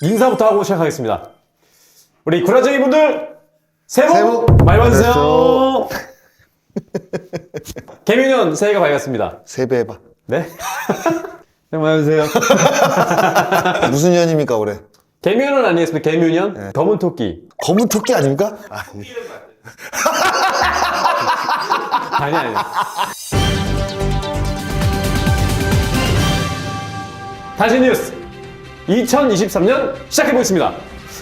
인사부터 하고 시작하겠습니다. 우리 구라쟁이 분들 새해 복 많이 받으세요. 개묘년 새해가 밝았습니다. 세배 해봐. 네? 새해 복 많이 받으세요. 무슨 년입니까 올해? 개묘년 아니겠습니까? 개묘년? 네. 검은 토끼. 검은 토끼 아닙니까? 아니. 다시 뉴스 2023년 시작해보겠습니다.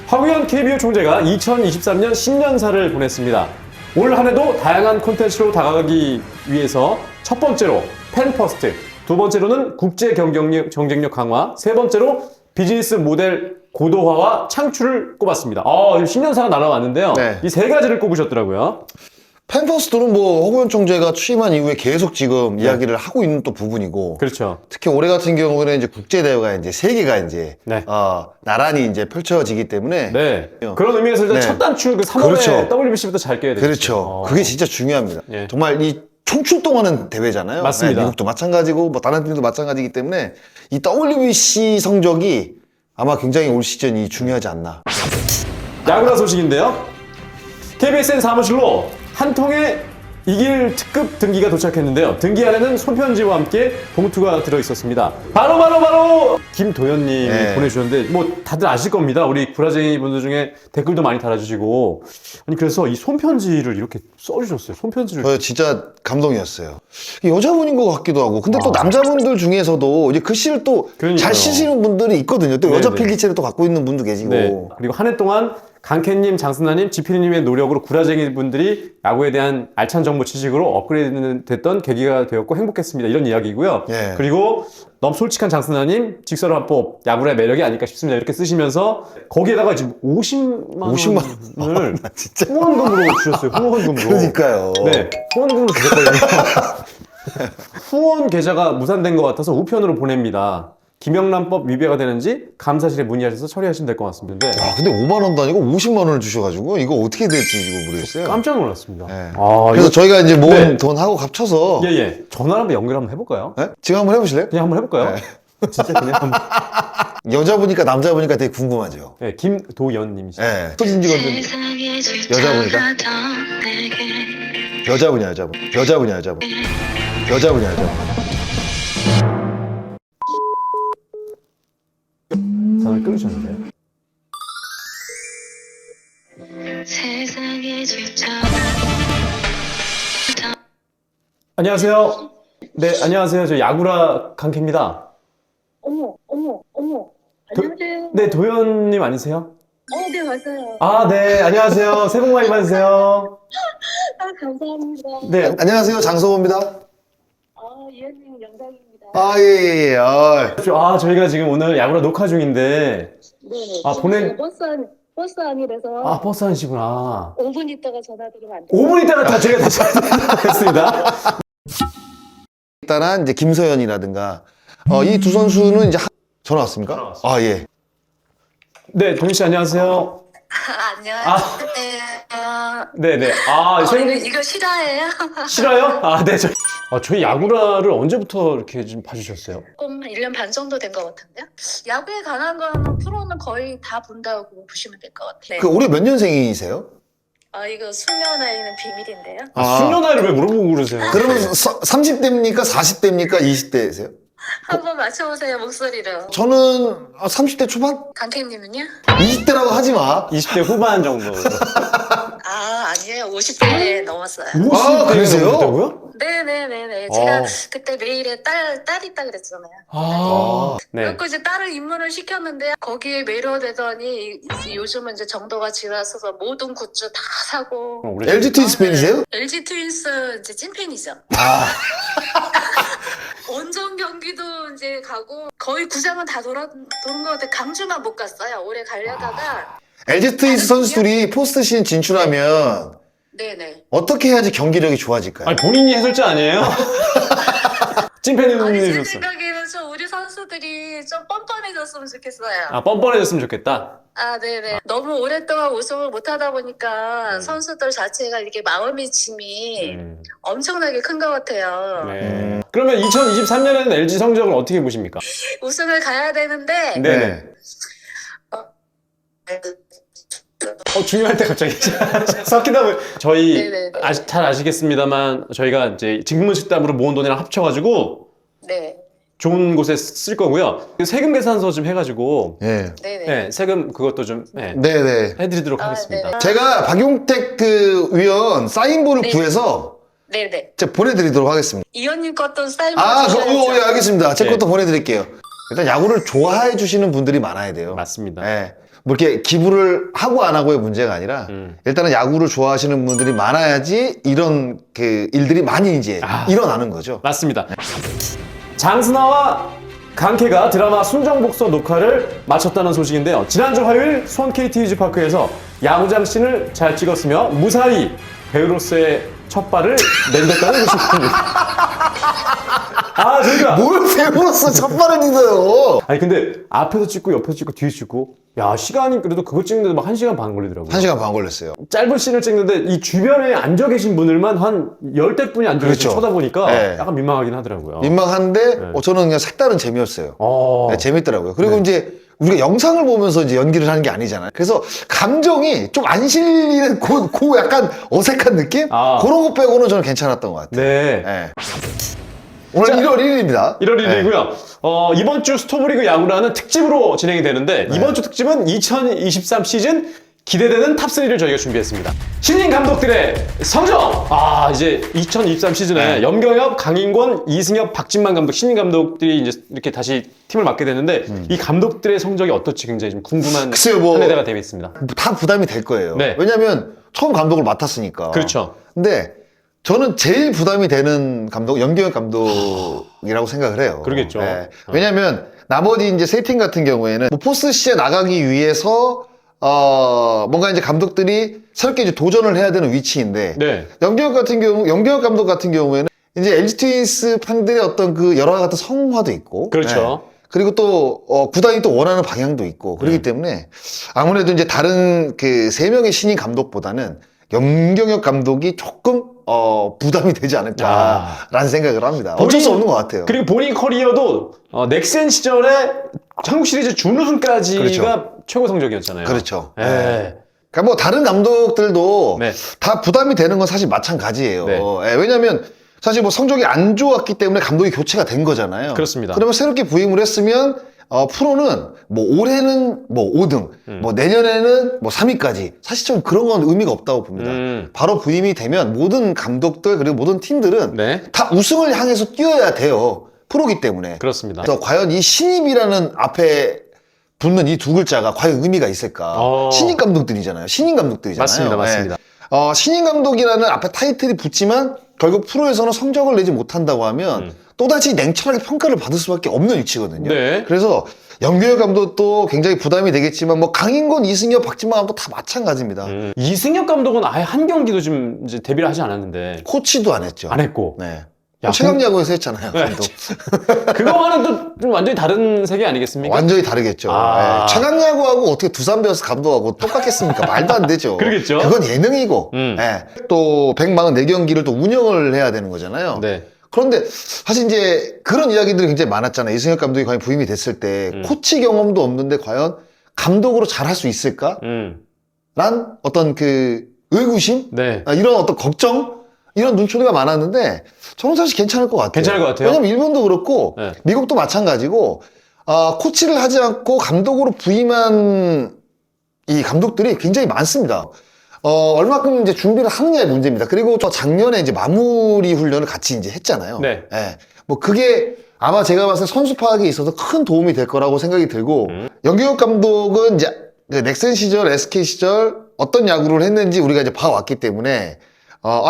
황우현 KBO 총재가 2023년 신년사를 보냈습니다. 올 한해도 다양한 콘텐츠로 다가가기 위해서 첫 번째로 팬퍼스트, 두 번째로는 국제 경쟁력 강화, 세 번째로 비즈니스 모델 고도화와 창출을 꼽았습니다. 지금 신년사가 날아왔는데요. 네. 이 세 가지를 꼽으셨더라고요. 팬퍼스트는 뭐 허구현 총재가 취임한 이후에 계속 지금 이야기를 하고 있는 또 부분이고, 그렇죠. 특히 올해 같은 경우는 이제 국제 대회가 이제 세 개가 이제 네. 나란히 이제 펼쳐지기 때문에 네. 그런 의미에서 일단 네. 첫 단추 그 3월에 그렇죠. WBC부터 잘 깨야 되죠. 그렇죠. 그게 진짜 중요합니다. 예. 정말 이 총출동하는 대회잖아요. 맞습니다. 네, 미국도 마찬가지고 뭐 다른 팀도 마찬가지이기 때문에 이 WBC 성적이 아마 굉장히 올 시즌이 중요하지 않나. 야구라 소식인데요. KBSN 사무실로 한 통의 이길 특급 등기가 도착했는데요. 등기 안에는 손편지와 함께 봉투가 들어있었습니다. 바로 김도현님이 네. 보내주셨는데 뭐 다들 아실 겁니다. 우리 구라쟁이 분들 중에 댓글도 많이 달아주시고 아니 그래서 이 손편지를 이렇게 써주셨어요. 손편지를 저 진짜 감동이었어요. 여자분인 것 같기도 하고, 근데 또 남자분들 중에서도 이제 글씨를 또 그러니까요. 잘 쓰시는 분들이 있거든요. 또 여자 네네. 필기체를 또 갖고 있는 분도 계시고. 네. 그리고 한 해 동안 강캔님, 장순아님, 지피디님의 노력으로 구라쟁이 분들이 야구에 대한 알찬 정보 지식으로 업그레이드 됐던 계기가 되었고 행복했습니다. 이런 이야기고요. 예. 그리고 너무 솔직한 장순아님, 직설을 합법, 야구의 매력이 아닐까 싶습니다. 이렇게 쓰시면서 거기에다가 지금 50만 원을 진짜. 후원금으로 주셨어요. 후원금으로. 그러니까요. 네, 후원금으로 주셨거든요. 후원 계좌가 무산된 것 같아서 우편으로 보냅니다. 김영란법 위배가 되는지 감사실에 문의하셔서 처리하시면 될 것 같습니다. 아, 근데 5만 원도 아니고 50만 원을 주셔가지고 이거 어떻게 될지 지금 모르겠어요. 깜짝 놀랐습니다. 네. 아, 그래서 저희가 이제 모은 네. 돈하고 합쳐서 예. 전화 한번 연결 한번 해볼까요? 네? 지금 한번 해보실래요? 그냥 한번 해볼까요? 진짜 그냥 한번. 여자분이니까 남자분이니까 되게 궁금하죠. 네, 김도연님이시죠. 네. 소진 직원 여자분이다. 여자분이야. 전화를 끊으셨는데요. 안녕하세요. 네, 안녕하세요. 저 야구라 강캐입니다. 어머. 안녕하세요. 네, 도연님 아니세요? 네, 맞아요. 아, 네, 안녕하세요. 새해 복 많이 받으세요. 감사합니다. 네, 안녕하세요. 장성호입니다. 이현님 영상입니다. 저희가 지금 오늘 야구라 녹화 중인데, 네. 보낸- 버스 안이라서 버스 하시구나. 5분 있다가 전화드리면 안 돼요? 5분 있다가 다 저희가 다시 하겠습니다. 일단은 이제 김서연이라든가 이 두 선수는 이제 전화 왔습니까? 전화 왔습니다. 아, 예. 네, 도현 씨 안녕하세요. 안녕하세요. 네네. 이거 실화예요? 싫어요? 네, 저희 야구라를 언제부터 이렇게 좀 봐주셨어요? 조금 1년 반 정도 된 것 같은데요? 야구에 관한 거는 프로는 거의 다 본다고 보시면 될 것 같아요. 그 올해 몇 년생이세요? 이거 숙면 나이는 비밀인데요? 숙녀 나이를 왜 물어보고 그러세요? 그러면 30대입니까? 40대입니까? 20대세요? 한번 맞춰보세요, 목소리로. 저는 30대 초반? 강태님은요? 20대라고 하지 마. 20대 후반 정도. 아니에요. 50대 넘었어요. 50대 그러세요? 정도고요? 네네네네. 제가 그때 메일에 딸 있다 그랬잖아요. 네. 그래서 이제 딸을 입문을 시켰는데 거기에 매료되더니 요즘은 이제 정도가 지나서서 모든 굿즈 다 사고. LG 트윈스 팬이세요? LG 트윈스 이제 찐팬이죠. 원정 경기도 이제 가고 거의 구장은 다 도는 것 같아. 강주만 못 갔어요. 올해 가려다가. LG 트윈스 선수들이 포스트 시즌 진출하면 네네. 어떻게 해야지 경기력이 좋아질까요? 아니, 본인이 해설자 아니에요? 찐팬이 아니 제 해줬어. 생각에는 좀 우리 선수들이 좀 뻔뻔해졌으면 좋겠어요. 뻔뻔해졌으면 좋겠다. 네네. 너무 오랫동안 우승을 못하다 보니까 선수들 자체가 이렇게 마음의 짐이 엄청나게 큰 것 같아요. 네. 그러면 2023년에는 LG 성적을 어떻게 보십니까? 우승을 가야 되는데 네. 중요할 때 갑자기 섞이다 보니 저희 네네네. 잘 아시겠습니다만 저희가 이제 직무식담으로 모은 돈이랑 합쳐가지고 네. 좋은 곳에 쓸 거고요. 세금 계산서 좀 해가지고 예. 네네. 네, 세금 그것도 좀 네네. 해드리도록 아, 하겠습니다. 네네. 제가 박용택 그 위원 사인본을 네. 구해서 네네. 제가 보내드리도록 하겠습니다. 이현님 것도 사인 예, 알겠습니다. 제 네. 것도 보내드릴게요. 일단 야구를 좋아해 주시는 분들이 많아야 돼요. 맞습니다. 예. 뭐 이렇게 기부를 하고 안 하고의 문제가 아니라 일단은 야구를 좋아하시는 분들이 많아야지 이런 그 일들이 많이 이제 일어나는 거죠. 맞습니다. 장스나와 강케가 드라마 순정복서 녹화를 마쳤다는 소식인데요. 지난주 화요일 수원 KT 위즈파크에서 야구장 씬을 잘 찍었으며 무사히 배우로서의 첫 발을 내딛었다는 소식입니다. 저희가 뭘 배우로서 첫 발을 믿어요. 아니 근데 앞에서 찍고 옆에서 찍고 뒤에서 찍고 야 시간이 그래도 그거 찍는데도 막 1시간 반 걸리더라고요. 1시간 반 걸렸어요. 짧은 씬을 찍는데 이 주변에 앉아 계신 분들만 한 10대분이 앉아 계시고 그렇죠. 쳐다보니까 네. 약간 민망하긴 하더라고요. 민망한데 저는 그냥 색다른 재미였어요. 어. 네, 재밌더라고요. 그리고 이제 우리가 영상을 보면서 이제 연기를 하는 게 아니잖아요. 그래서 감정이 좀 안 실리는 그 약간 어색한 느낌? 그런 것 빼고는 저는 괜찮았던 것 같아요. 네. 네. 오늘 1월 1일입니다. 1월 1일이고요. 이번 주 스토브리그 야구라는 특집으로 진행이 되는데 이번 주 특집은 2023 시즌 기대되는 탑3를 저희가 준비했습니다. 신인 감독들의 성적! 이제 2023 시즌에 염경엽, 강인권, 이승엽, 박진만 감독, 신인 감독들이 이제 이렇게 다시 팀을 맡게 되는데 이 감독들의 성적이 어떨지 굉장히 좀 궁금한 글쎄요, 뭐 한 해가 되겠습니다. 다 부담이 될 거예요. 네. 왜냐면 처음 감독을 맡았으니까. 그렇죠. 근데 저는 제일 부담이 되는 감독, 염경엽 감독이라고 생각을 해요. 그러겠죠. 네. 왜냐면 나머지 이제 세 팀 같은 경우에는 뭐 포스트시에 나가기 위해서 뭔가 이제 감독들이 새롭게 이제 도전을 해야 되는 위치인데 네. 염경엽 감독 같은 경우에는 이제 LG 트윈스 팬들의 어떤 그 여러 가지 같은 성화도 있고 그렇죠. 네. 그리고 또 구단이 또 원하는 방향도 있고 그렇기 때문에 아무래도 이제 다른 그 세 명의 신인 감독보다는 염경엽 감독이 조금 부담이 되지 않을까라는 생각을 합니다. 어쩔 수 없는 것 같아요. 그리고 본인 커리어도 넥센 시절에 한국 시리즈 준우승까지가 그렇죠. 최고 성적이었잖아요. 그렇죠. 네. 그러니까 뭐 다른 감독들도 네. 다 부담이 되는 건 사실 마찬가지예요. 네. 왜냐하면 사실 뭐 성적이 안 좋았기 때문에 감독이 교체가 된 거잖아요. 그렇습니다. 그러면 새롭게 부임을 했으면 프로는 뭐 올해는 뭐 5등, 뭐 내년에는 뭐 3위까지 사실 좀 그런 건 의미가 없다고 봅니다. 바로 부임이 되면 모든 감독들 그리고 모든 팀들은 네. 다 우승을 향해서 뛰어야 돼요. 프로기 때문에. 그렇습니다. 그래서 과연 이 신입이라는 앞에 붙는 이 두 글자가 과연 의미가 있을까? 신인 감독들이잖아요. 신인 감독들이잖아요. 맞습니다. 맞습니다. 네. 신인 감독이라는 앞에 타이틀이 붙지만 결국 프로에서는 성적을 내지 못한다고 하면 또다시 냉철하게 평가를 받을 수밖에 없는 위치거든요. 네. 그래서 염경엽 감독도 굉장히 부담이 되겠지만 뭐 강인권, 이승엽, 박진만 감독 다 마찬가지입니다. 이승엽 감독은 아예 한 경기도 지금 이제 데뷔를 하지 않았는데 코치도 안 했죠. 안 했고 네. 야, 최강야구에서 했잖아요. 네. 감독. 그거와는 또 좀 완전히 다른 세계 아니겠습니까? 완전히 다르겠죠. 아. 네. 최강야구하고 어떻게 두산 베어스 감독하고 똑같겠습니까? 말도 안 되죠. 그러겠죠. 그건 예능이고 네. 또 144경기를 또 운영을 해야 되는 거잖아요. 네. 그런데 사실 이제 그런 이야기들이 굉장히 많았잖아요. 이승엽 감독이 과연 부임이 됐을 때 코치 경험도 없는데 과연 감독으로 잘할 수 있을까? 란 어떤 그 의구심? 네. 이런 어떤 걱정? 이런 눈초리가 많았는데 저는 사실 괜찮을 것 같아요. 괜찮을 것 같아요? 왜냐면 일본도 그렇고 네. 미국도 마찬가지고 코치를 하지 않고 감독으로 부임한 이 감독들이 굉장히 많습니다. 얼마큼 이제 준비를 하느냐의 문제입니다. 그리고 저 작년에 이제 마무리 훈련을 같이 이제 했잖아요. 네. 예. 뭐 그게 아마 제가 봤을 때 선수 파악에 있어서 큰 도움이 될 거라고 생각이 들고 염경엽 감독은 이제 그 넥센 시절, SK 시절 어떤 야구를 했는지 우리가 이제 봐왔기 때문에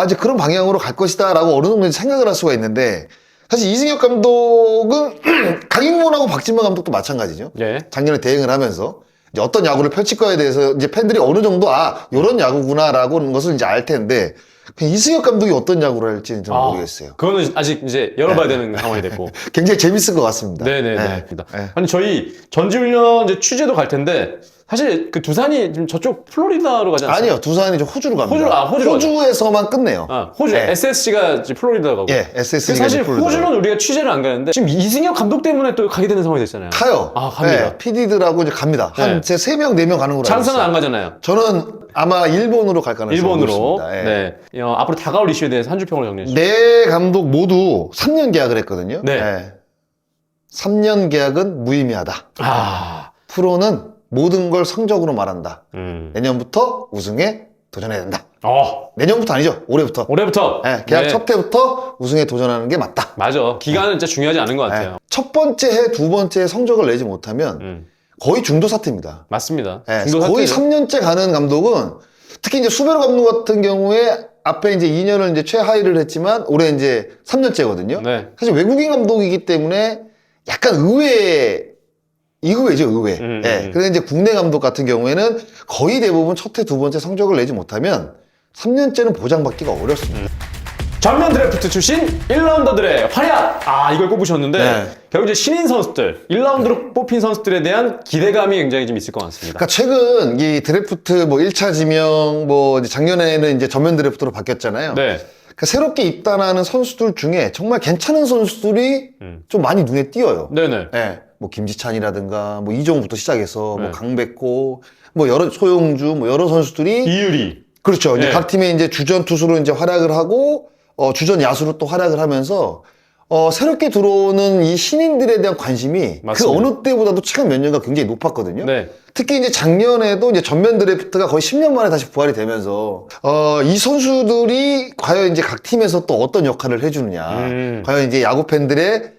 이제 그런 방향으로 갈 것이다라고 어느 정도 생각을 할 수가 있는데 사실 이승엽 감독은 강인권하고 박진만 감독도 마찬가지죠. 네. 작년에 대행을 하면서 이제 어떤 야구를 펼칠 거에 대해서 이제 팬들이 어느 정도 요런 야구구나라고 하는 것을 이제 알 텐데 이승엽 감독이 어떤 야구를 할지는 좀 모르겠어요. 그거는 아직 이제 열어봐야 되는 상황이 됐고. 굉장히 재밌을 것 같습니다. 네네네. 네. 네. 아니 저희 전지훈련 이제 취재도 갈 텐데 사실 그 두산이 지금 저쪽 플로리다로 가지 않습니까? 아니요, 두산이 좀 호주로 갑니다. 호주로 호주에서만 끝내요. 호주 네. SSG가 플로리다 가고. 예, SSG 가 사실 플로리다 호주는 우리가 취재를 안 가는데 지금 이승엽 감독 때문에 또 가게 되는 상황이 됐잖아요. 가요. 아, 갑니다. 네, PD들하고 이제 갑니다. 네. 한 제 3명, 4명 가는 걸로 알고 장선은 있어요. 안 가잖아요. 저는 아마 일본으로 갈 가능성이 일본으로. 높습니다. 예. 네. 앞으로 다가올 이슈에 대해서 한 줄 평을 정리해 주시죠. 네 감독 모두 3년 계약을 했거든요. 네. 예. 3년 계약은 무의미하다. 아, 프로는 모든 걸 성적으로 말한다. 음. 내년부터 우승에 도전해야 된다. 내년부터 아니죠. 올해부터. 올해부터. 예, 계약 네. 첫 해부터 우승에 도전하는 게 맞다. 맞아. 기간은 진짜 중요하지 않은 것 같아요. 예. 첫 번째 해, 두 번째 해 성적을 내지 못하면 거의 중도 사태입니다. 맞습니다. 예, 중도 거의 사태죠. 3년째 가는 감독은 특히 이제 수베로 감독 같은 경우에 앞에 이제 2년을 이제 최하위를 했지만 올해 이제 3년째거든요. 네. 사실 외국인 감독이기 때문에 약간 의외죠, 의외. 예. 그런데 이제 국내 감독 같은 경우에는 거의 대부분 첫 해, 두 번째 성적을 내지 못하면 3년째는 보장받기가 어렵습니다. 전면 드래프트 출신 1라운더들의 활약! 이걸 꼽으셨는데, 네. 결국 이제 신인 선수들, 1라운드로 뽑힌 선수들에 대한 기대감이 굉장히 좀 있을 것 같습니다. 그러니까 최근 이 드래프트 뭐 1차 지명 뭐 이제 작년에는 이제 전면 드래프트로 바뀌었잖아요. 네. 그러니까 새롭게 입단하는 선수들 중에 정말 괜찮은 선수들이 좀 많이 눈에 띄어요. 네네. 예. 뭐 김지찬이라든가 뭐 이종부터 시작해서 네. 뭐 강백호 뭐 여러 소용주 뭐 여러 선수들이 이유리. 그렇죠. 이제 네. 각 팀의 이제 주전 투수로 이제 활약을 하고 주전 야수로 또 활약을 하면서 새롭게 들어오는 이 신인들에 대한 관심이 맞습니다. 그 어느 때보다도 최근 몇 년간 굉장히 높았거든요. 네. 특히 이제 작년에도 이제 전면 드래프트가 거의 10년 만에 다시 부활이 되면서 이 선수들이 과연 이제 각 팀에서 또 어떤 역할을 해주느냐, 과연 이제 야구 팬들의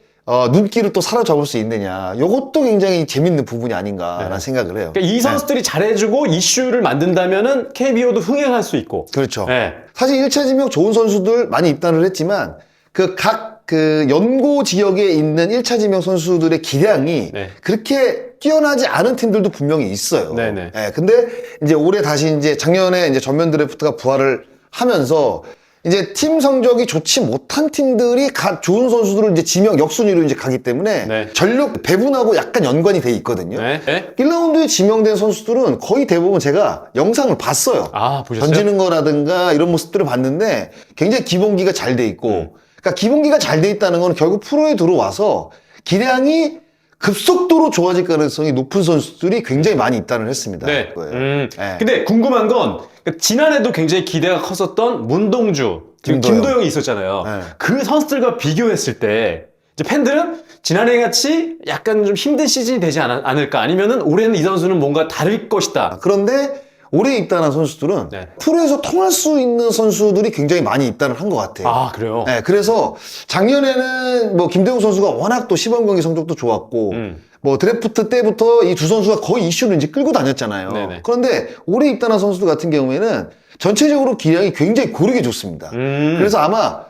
눈길을 또 사로잡을 수 있느냐, 이것도 굉장히 재밌는 부분이 아닌가라는 생각을 해요. 그러니까 이 선수들이 잘해주고 이슈를 만든다면은 KBO도 흥행할 수 있고. 그렇죠. 네. 사실 1차 지명 좋은 선수들 많이 입단을 했지만 그 연고 지역에 있는 1차 지명 선수들의 기량이 네. 그렇게 뛰어나지 않은 팀들도 분명히 있어요. 네네. 예, 근데 이제 올해 다시 이제 작년에 이제 전면 드래프트가 부활을 하면서 이제 팀 성적이 좋지 못한 팀들이 좋은 선수들을 이제 지명 역순위로 이제 가기 때문에 네. 전력 배분하고 약간 연관이 돼 있거든요. 네. 네. 1라운드에 지명된 선수들은 거의 대부분 제가 영상을 봤어요. 보셨어요? 던지는 거라든가 이런 모습들을 봤는데 굉장히 기본기가 잘 돼 있고 그러니까 기본기가 잘 돼 있다는 건 결국 프로에 들어와서 기량이 급속도로 좋아질 가능성이 높은 선수들이 굉장히 많이 입단을 했습니다. 네. 네. 근데 궁금한 건 지난해도 굉장히 기대가 컸었던 문동주, 지금 김도영. 김도영이 있었잖아요. 네. 그 선수들과 비교했을 때 이제 팬들은 지난해 같이 약간 좀 힘든 시즌이 되지 않을까? 아니면은 올해는 이 선수는 뭔가 다를 것이다. 그런데 올해 입단한 선수들은 네. 프로에서 통할 수 있는 선수들이 굉장히 많이 입단을 한 것 같아요. 그래요? 네, 그래서 작년에는 뭐 김대웅 선수가 워낙 또 시범 경기 성적도 좋았고 뭐 드래프트 때부터 이 두 선수가 거의 이슈를 이제 끌고 다녔잖아요. 네네. 그런데 올해 입단한 선수들 같은 경우에는 전체적으로 기량이 굉장히 고르게 좋습니다. 그래서 아마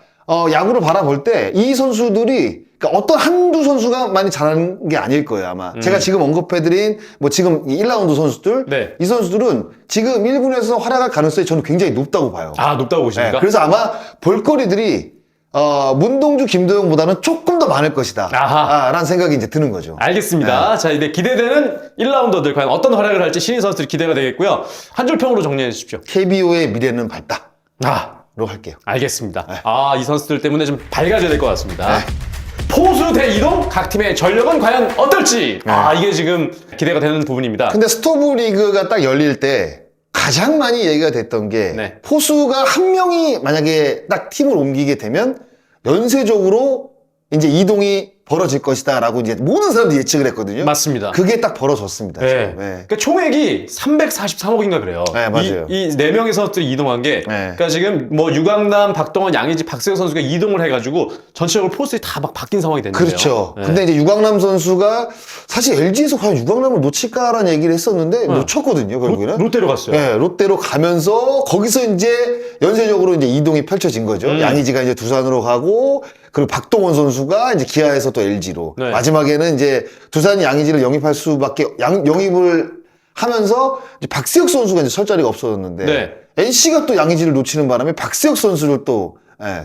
야구를 바라볼 때 이 선수들이 그러니까 어떤 한두 선수가 많이 잘하는 게 아닐 거예요, 아마. 제가 지금 언급해드린, 뭐 지금 1라운드 선수들, 네. 이 선수들은 지금 1군에서 활약할 가능성이 저는 굉장히 높다고 봐요. 높다고 보십니까? 네, 그래서 아마 볼거리들이, 문동주, 김도영보다는 조금 더 많을 것이다. 라는 생각이 이제 드는 거죠. 알겠습니다. 자, 이제 기대되는 1라운더들 과연 어떤 활약을 할지 신인 선수들이 기대가 되겠고요. 한 줄 평으로 정리해 주십시오. KBO의 미래는 밝다. 로 할게요. 알겠습니다. 이 선수들 때문에 좀 밝아져야 될 것 같습니다. 포수 대 이동 각 팀의 전력은 과연 어떨지 이게 지금 기대가 되는 부분입니다. 근데 스토브 리그가 딱 열릴 때 가장 많이 얘기가 됐던 게 네. 포수가 한 명이 만약에 딱 팀을 옮기게 되면 연쇄적으로 이제 이동이 벌어질 것이다 라고 이제 모든 사람들이 예측을 했거든요. 맞습니다. 그게 딱 벌어졌습니다. 네. 지금. 네. 그러니까 총액이 343억인가 그래요. 네, 맞아요. 이 4명의 선수들이 이동한 게 그러니까 지금 뭐 유강남, 박동원, 양의지, 박세혁 선수가 이동을 해가지고 전체적으로 포수들이 다 막 바뀐 상황이 됐는데요. 그렇죠. 네. 근데 이제 유강남 선수가 사실 LG에서 과연 유강남을 놓칠까라는 얘기를 했었는데 놓쳤거든요, 결국에는. 롯데로 갔어요. 네, 롯데로 가면서 거기서 이제 연쇄적으로 이제 이동이 펼쳐진 거죠. 양의지가 이제 두산으로 가고 그리고 박동원 선수가 이제 기아에서 또 LG로 네. 마지막에는 이제 두산이 양의지를 영입할 수밖에 영입을 하면서 이제 박세혁 선수가 이제 설 자리가 없어졌는데 네. NC가 또 양의지를 놓치는 바람에 박세혁 선수를 또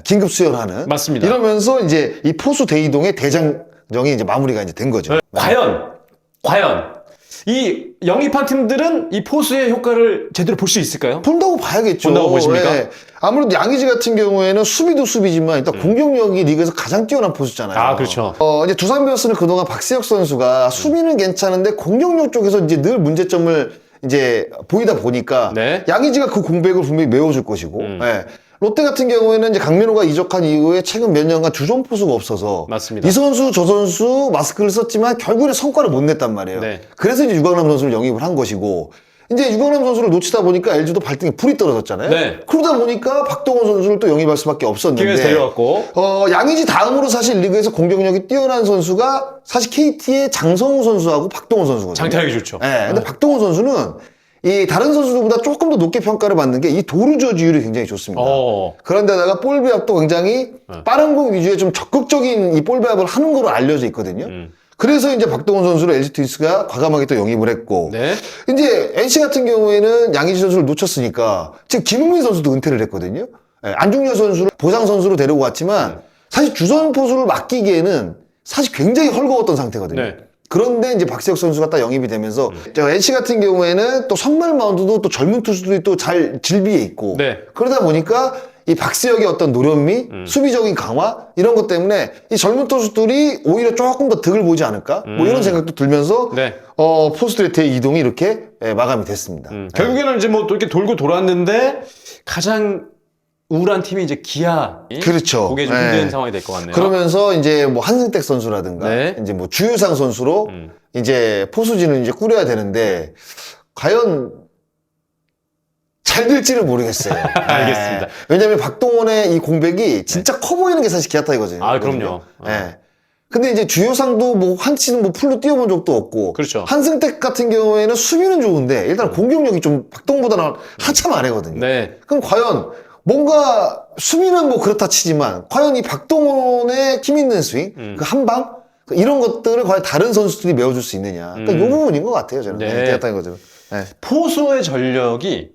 긴급 수혈하는 맞습니다. 이러면서 이제 이 포수 대이동의 대장정이 이제 마무리가 이제 된 거죠. 과연 이 영입한 팀들은 이 포수의 효과를 제대로 볼 수 있을까요? 본다고 봐야겠죠. 본다고 보십니까? 예. 아무래도 양의지 같은 경우에는 수비도 수비지만 일단 공격력이 리그에서 가장 뛰어난 포수잖아요. 아, 그렇죠. 이제 두산 베어스는 그동안 박세혁 선수가 수비는 괜찮은데 공격력 쪽에서 이제 늘 문제점을 이제 보이다 보니까 네. 양의지가 그 공백을 분명히 메워줄 것이고 예. 롯데 같은 경우에는 이제 강민호가 이적한 이후에 최근 몇 년간 주전 포수가 없어서 맞습니다. 이 선수 저 선수 마스크를 썼지만 결국에 성과를 못 냈단 말이에요. 네. 그래서 이제 유강남 선수를 영입을 한 것이고 이제 유강남 선수를 놓치다 보니까 LG도 발등에 불이 떨어졌잖아요. 네. 그러다 보니까 박동원 선수를 또 영입할 수밖에 없었는데 기회에서 데려왔고. 양의지 다음으로 사실 리그에서 공격력이 뛰어난 선수가 사실 KT의 장성우 선수하고 박동원 선수거든요. 장타력이 좋죠. 네, 근데 박동원 선수는 이 다른 선수들보다 조금 더 높게 평가를 받는 게 이 도루 저지율이 굉장히 좋습니다. 그런데다가 볼 배합도 굉장히 빠른 공 위주의 좀 적극적인 이 볼 배합을 하는 거로 알려져 있거든요. 그래서 이제 박동원 선수를 LG 트윈스가 과감하게 또 영입을 했고 네. 이제 NC 같은 경우에는 양의지 선수를 놓쳤으니까 지금 김흥민 선수도 은퇴를 했거든요. 예, 안중근 선수를 보상 선수로 데리고 왔지만 사실 주전 포수를 맡기기에는 사실 굉장히 헐거웠던 상태거든요. 네. 그런데 이제 박세혁 선수가 딱 영입이 되면서 저 NC 같은 경우에는 또 선발 마운드도 또 젊은 투수들이 또 잘 질비해 있고 네. 그러다 보니까 이 박세혁의 어떤 노련미, 수비적인 강화 이런 것 때문에 이 젊은 투수들이 오히려 조금 더 득을 보지 않을까 뭐 이런 생각도 들면서 네. 포수들의 대이동이 이렇게 마감이 됐습니다. 결국에는 이제 뭐 또 이렇게 돌고 돌았는데 가장 우울한 팀이 이제 기아. 그렇죠. 그게 좀 네. 힘든 상황이 될 것 같네요. 그러면서 이제 뭐 한승택 선수라든가 네. 이제 뭐 주유상 선수로 이제 포수진을 이제 꾸려야 되는데 과연 잘 될지는 모르겠어요. 알겠습니다. 네. 왜냐면 박동원의 이 공백이 진짜 커 보이는 게 사실 기아 타이거든요. 아, 그럼요. 네. 근데 이제 주요상도 뭐 한치는 뭐 풀로 뛰어본 적도 없고 그렇죠. 한승택 같은 경우에는 수비는 좋은데 일단 공격력이 좀 박동보다는 한참 아래거든요. 네. 그럼 과연 뭔가 수비는 뭐 그렇다 치지만 과연 이 박동원의 힘 있는 스윙, 그 한방 이런 것들을 과연 다른 선수들이 메워줄 수 있느냐. 그러니까 이 부분인 것 같아요. 저는 네. 기아 타이거즈는. 네. 포수의 전력이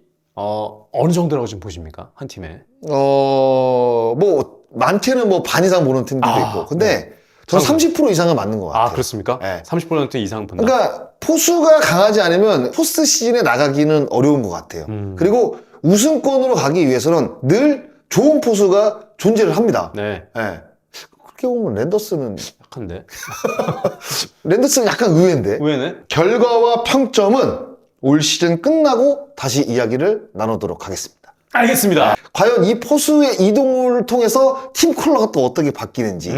어느 정도라고 지금 보십니까? 한 팀에. 뭐 많게는 뭐 반 이상 보는 팀들도 아, 있고. 근데 저는 30% 이상은 맞는 것 같아요. 아, 그렇습니까? 네. 30% 이상 본다. 그러니까 포수가 강하지 않으면 포스트 시즌에 나가기는 어려운 것 같아요. 그리고 우승권으로 가기 위해서는 늘 좋은 포수가 존재를 합니다. 네. 네. 그렇게 보면 랜더스는 약간 의외인데. 왜네? 결과와 평점은 올 시즌 끝나고 다시 이야기를 나누도록 하겠습니다. 알겠습니다. 과연 이 포수의 이동을 통해서 팀 컬러가 또 어떻게 바뀌는지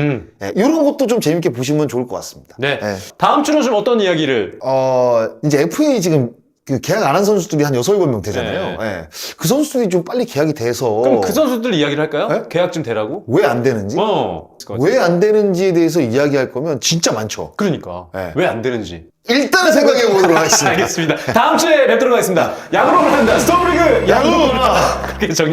이런 것도 좀 재밌게 보시면 좋을 것 같습니다. 네. 네. 다음 주는 좀 어떤 이야기를? 이제 FA 지금 그 계약 안 한 선수들이 한 6, 7명 되잖아요. 네. 네. 그 선수들이 좀 빨리 계약이 돼서 그럼 그 선수들 이야기를 할까요? 네? 계약 좀 되라고? 왜 안 되는지 왜 안 되는지에 대해서 이야기할 거면 진짜 많죠. 그러니까. 네. 왜 안 되는지. 일단 생각해 보도록 하겠습니다. 알겠습니다. 다음 주에 뵙도록 하겠습니다. 야구로 한다. 스토브리그 야구! 그렇게 정리